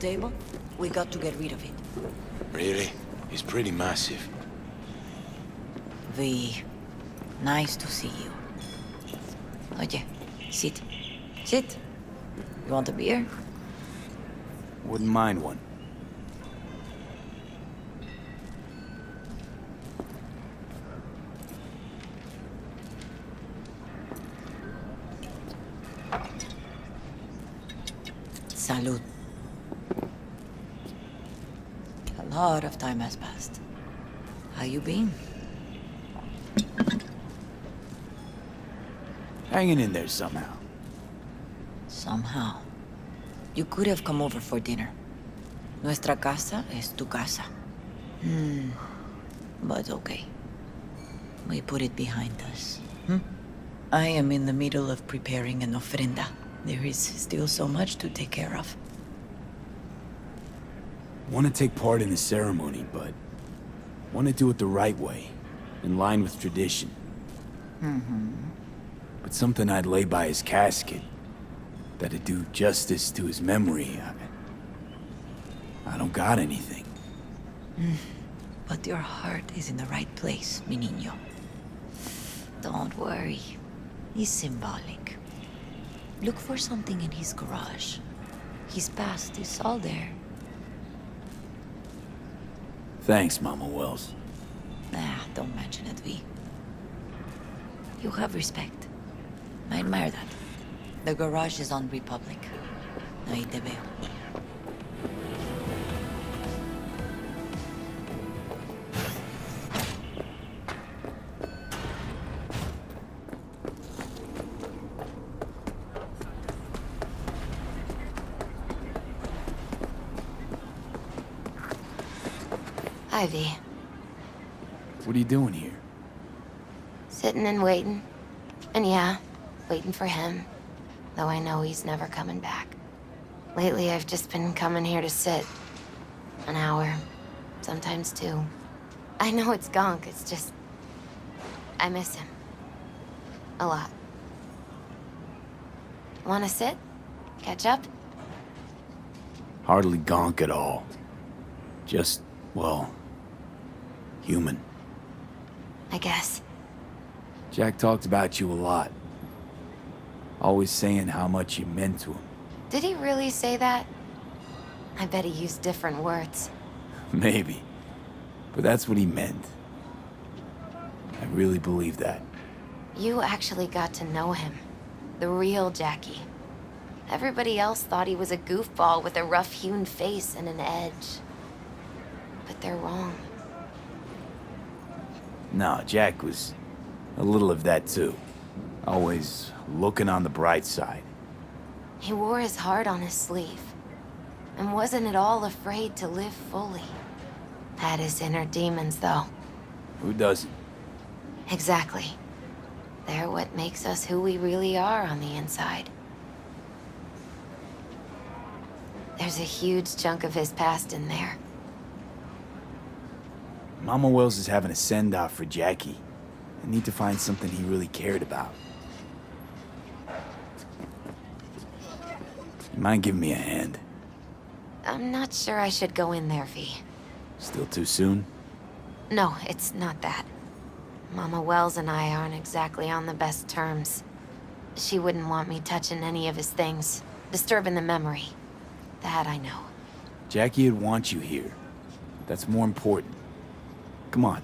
table? We got to get rid of it. Really? It's pretty massive. V, nice to see you. Oye, sit. Sit. You want a beer? Wouldn't mind one. Salud. A lot of time has passed. How you been? Hanging in there somehow. Somehow. You could have come over for dinner. Nuestra casa es tu casa. But okay. We put it behind us. I am in the middle of preparing an ofrenda. There is still so much to take care of. Want to take part in the ceremony, but want to do it the right way, in line with tradition. But something I'd lay by his casket, that'd do justice to his memory. I don't got anything. But your heart is in the right place, mi niño. Don't worry. It's symbolic. Look for something in his garage. His past is all there. Thanks, Mama Wells. Don't mention it, V. You have respect. I admire that. The garage is on Republic. Ahí te veo. Ivy, What are you doing here? sitting and waiting. And yeah, waiting for him. Though I know he's never coming back. Lately, I've just been coming here to sit. An hour. Sometimes two. I know it's gonk, it's just... I miss him. A lot. Wanna sit? Catch up? Hardly gonk at all. Just, well, human. I guess. Jack talked about you a lot. Always saying how much you meant to him. Did he really say that? I bet he used different words. Maybe. But that's what he meant. I really believe that. You actually got to know him. The real Jackie. Everybody else thought he was a goofball with a rough-hewn face and an edge. But they're wrong. No, Jack was a little of that too. Always looking on the bright side. He wore his heart on his sleeve. And wasn't at all afraid to live fully. Had his inner demons, though. Who doesn't? Exactly. They're what makes us who we really are on the inside. There's a huge chunk of his past in there. Mama Wells is having a send-off for Jackie. I need to find something he really cared about. You mind giving me a hand? I'm not sure I should go in there, V. Still too soon? No, it's not that. Mama Wells and I aren't exactly on the best terms. She wouldn't want me touching any of his things, disturbing the memory. That I know. Jackie'd want you here. That's more important. Come on.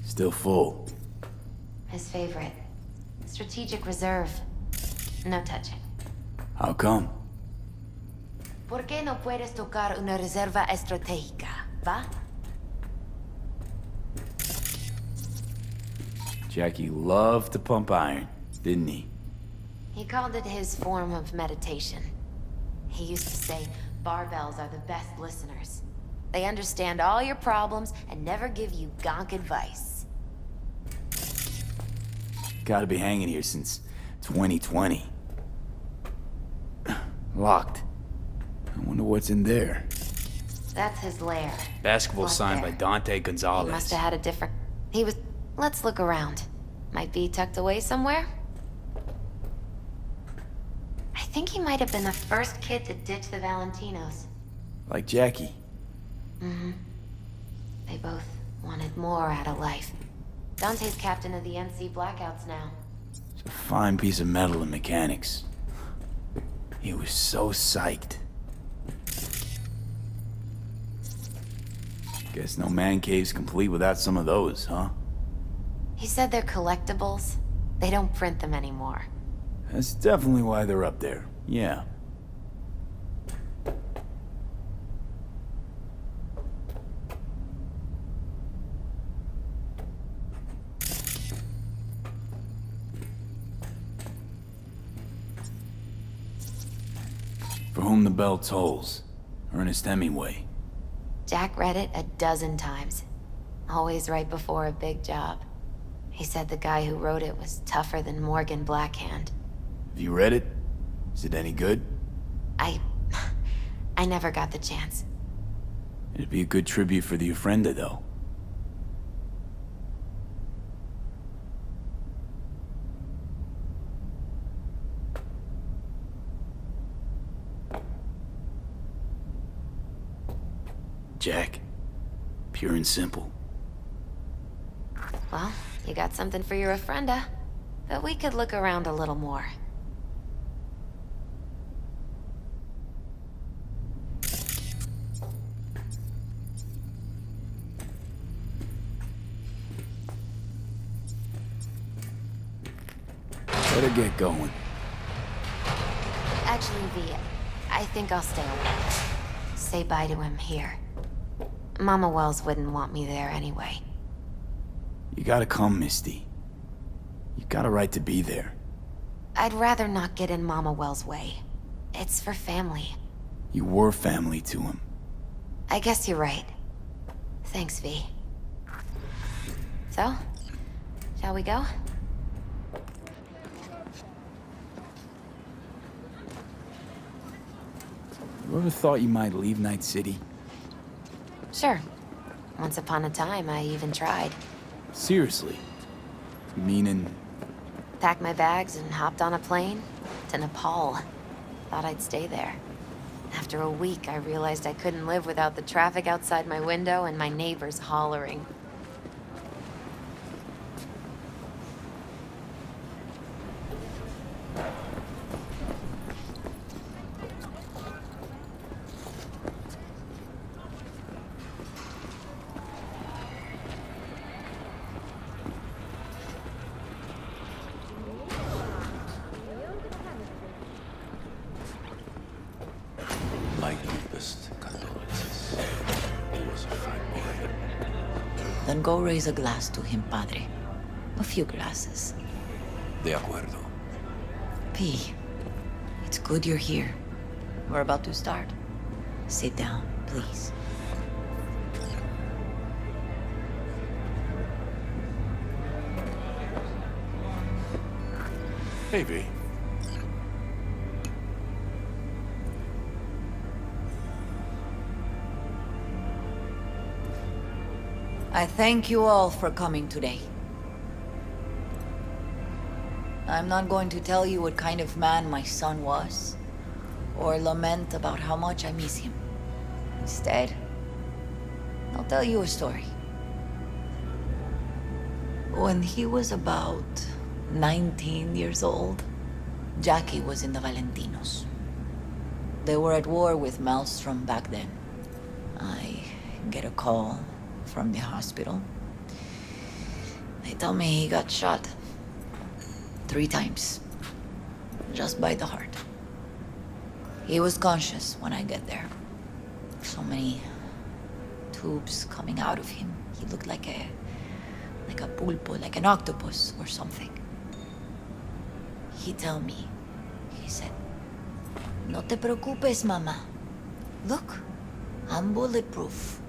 Still full. His favorite. Strategic reserve. No touching. How come? ¿Por qué no puedes tocar una reserva estratégica, va? Jackie loved to pump iron, didn't he? He called it his form of meditation. He used to say, barbells are the best listeners. They understand all your problems and never give you gonk advice. Gotta be hanging here since 2020. Locked. I wonder what's in there. That's his lair. Basketball Locked signed there. by Dante Gonzalez. He must have had a different... He was... Let's look around. Might be tucked away somewhere? I think he might have been the first kid to ditch the Valentinos. Like Jackie. Mm-hmm. They both wanted more out of life. Dante's captain of the NC Blackouts now. It's a fine piece of metal and mechanics. He was so psyched. Guess no man cave's complete without some of those, huh? He said they're collectibles. They don't print them anymore. That's definitely why they're up there. Yeah. For whom the bell tolls. Ernest Hemingway. Jack read it a dozen times. Always right before a big job. He said the guy who wrote it was tougher than Morgan Blackhand. Have you read it? Is it any good? I never got the chance. It'd be a good tribute for the Ofrenda, though. Jack. Pure and simple. Well, you got something for your Ofrenda. But we could look around a little more. Better get going. Actually, V, I think I'll stay away. Say bye to him here. Mama Wells wouldn't want me there anyway. You gotta come, Misty. You got a right to be there. I'd rather not get in Mama Wells' way. It's for family. You were family to him. I guess you're right. Thanks, V. So, shall we go? You ever thought you might leave Night City? Sure. Once upon a time, I even tried. Seriously? You meaning... Packed my bags and hopped on a plane to Nepal. Thought I'd stay there. After a week, I realized I couldn't live without the traffic outside my window and my neighbors hollering. My deepest condolences. He was a fine boy. Then go raise a glass to him, Padre. A few glasses. De acuerdo. P, it's good you're here. We're about to start. Sit down, please. Hey, V. I thank you all for coming today. I'm not going to tell you what kind of man my son was, or lament about how much I miss him. Instead, I'll tell you a story. When he was about 19 years old, Jackie was in the Valentinos. They were at war with Maelstrom back then. I get a call from the hospital. They tell me he got shot 3 times, just by the heart. He was conscious when I get there. So many tubes coming out of him. He looked like a pulpo, like an octopus or something. He tell me, he said, "No te preocupes, mama. Look, I'm bulletproof.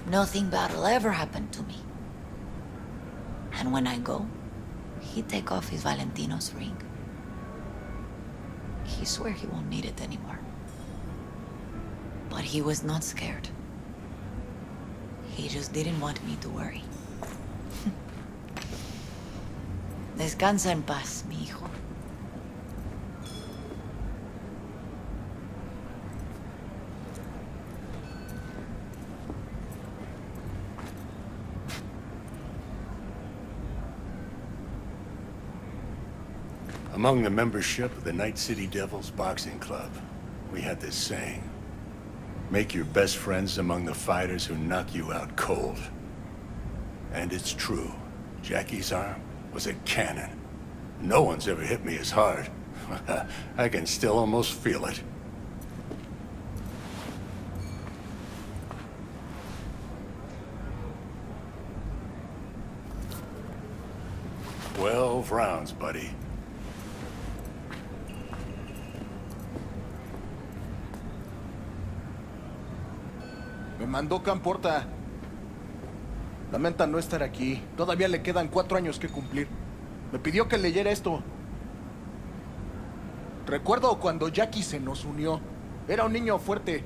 Nothing bad'll ever happen to me. And when I go, He'd take off his Valentino's ring. He swear he won't need it anymore. But he was not scared. He just didn't want me to worry. Descansa en paz, mi hijo. Among the membership of the Night City Devils Boxing Club, we had this saying: make your best friends among the fighters who knock you out cold. And it's true. Jackie's arm was a cannon. No one's ever hit me as hard. I can still almost feel it. 12 rounds, buddy. Me mandó Camporta. Lamenta no estar aquí. Todavía le quedan 4 años que cumplir. Me pidió que leyera esto. Recuerdo cuando Jackie se nos unió. Era un niño fuerte.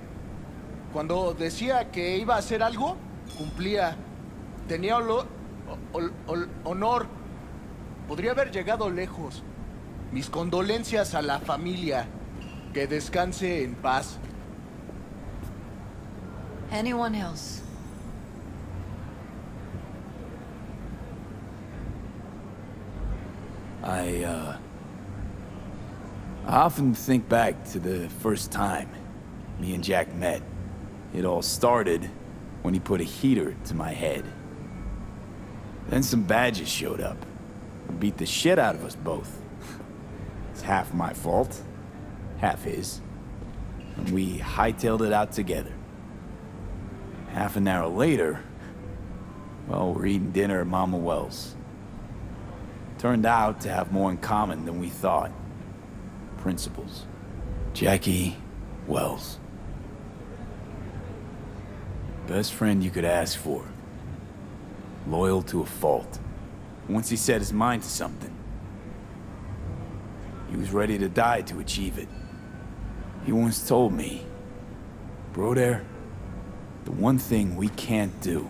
Cuando decía que iba a hacer algo, cumplía. Tenía honor. Podría haber llegado lejos. Mis condolencias a la familia. Que descanse en paz. Anyone else? I often think back to the first time me and Jack met. It all started when he put a heater to my head. Then some badges showed up and beat the shit out of us both. It's half my fault, half his. And we hightailed it out together. Half an hour later, well, we're eating dinner at Mama Wells. Turned out to have more in common than we thought. Principles. Jackie Wells. Best friend you could ask for. Loyal to a fault. Once he set his mind to something, he was ready to die to achieve it. He once told me, Broder, the one thing we can't do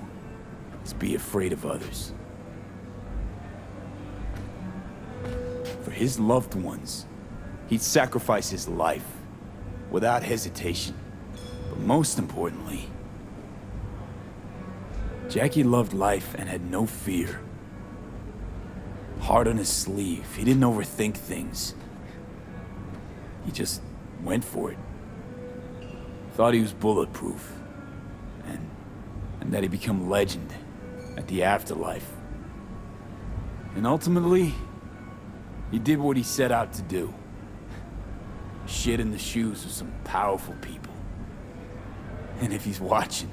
is be afraid of others. For his loved ones, he'd sacrifice his life without hesitation. But most importantly, Jackie loved life and had no fear. Heart on his sleeve, he didn't overthink things. He just went for it. Thought he was bulletproof. And that he'd become legend at the afterlife. And ultimately, he did what he set out to do. Shit in the shoes of some powerful people. And if he's watching,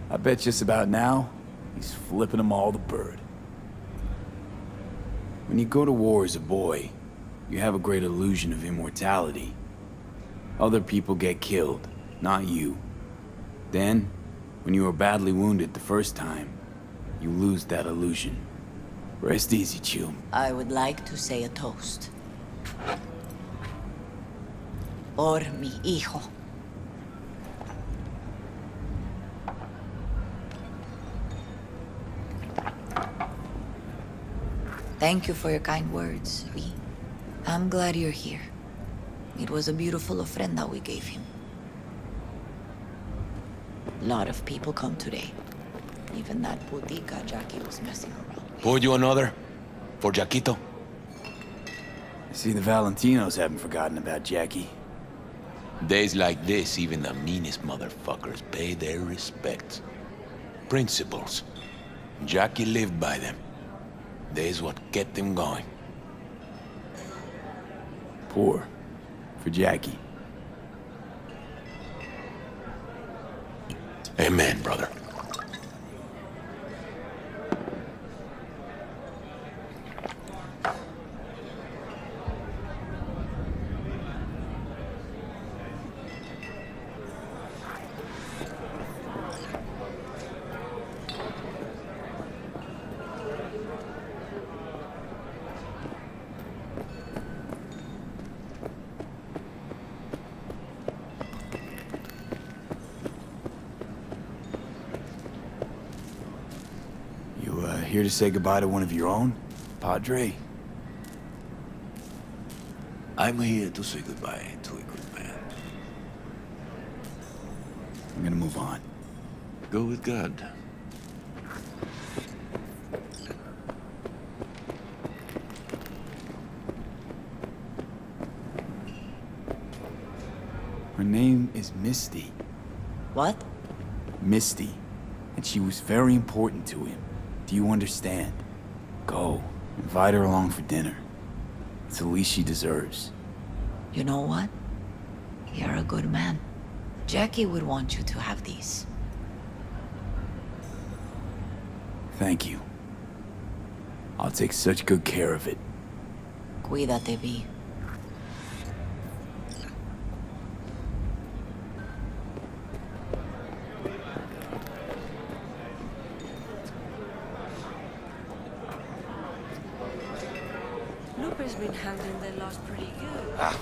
I bet just about now, he's flipping them all the bird. When you go to war as a boy, you have a great illusion of immortality. Other people get killed, not you. Then, when you are badly wounded the first time, you lose that illusion. Rest easy, Chum. I would like to say a toast. Por mi hijo. Thank you for your kind words, V. I'm glad you're here. It was a beautiful ofrenda we gave him. A lot of people come today. Even that putica Jackie was messing around. Pour you another? For Jaquito? I see the Valentinos haven't forgotten about Jackie. Days like this, even the meanest motherfuckers pay their respects. Principles. Jackie lived by them. They's what kept him going. Pour. For Jackie. Amen, brother. here to say goodbye to one of your own, Padre? I'm here to say goodbye to a good man. I'm gonna move on. Go with God. Her name is Misty. What? Misty. And she was very important to him. Do you understand? Go. Invite her along for dinner. It's the least she deserves. You know what? You're a good man. Jackie would want you to have these. Thank you. I'll take such good care of it. Cuídate, Vi. Looper's been handling the loss pretty good. Ah,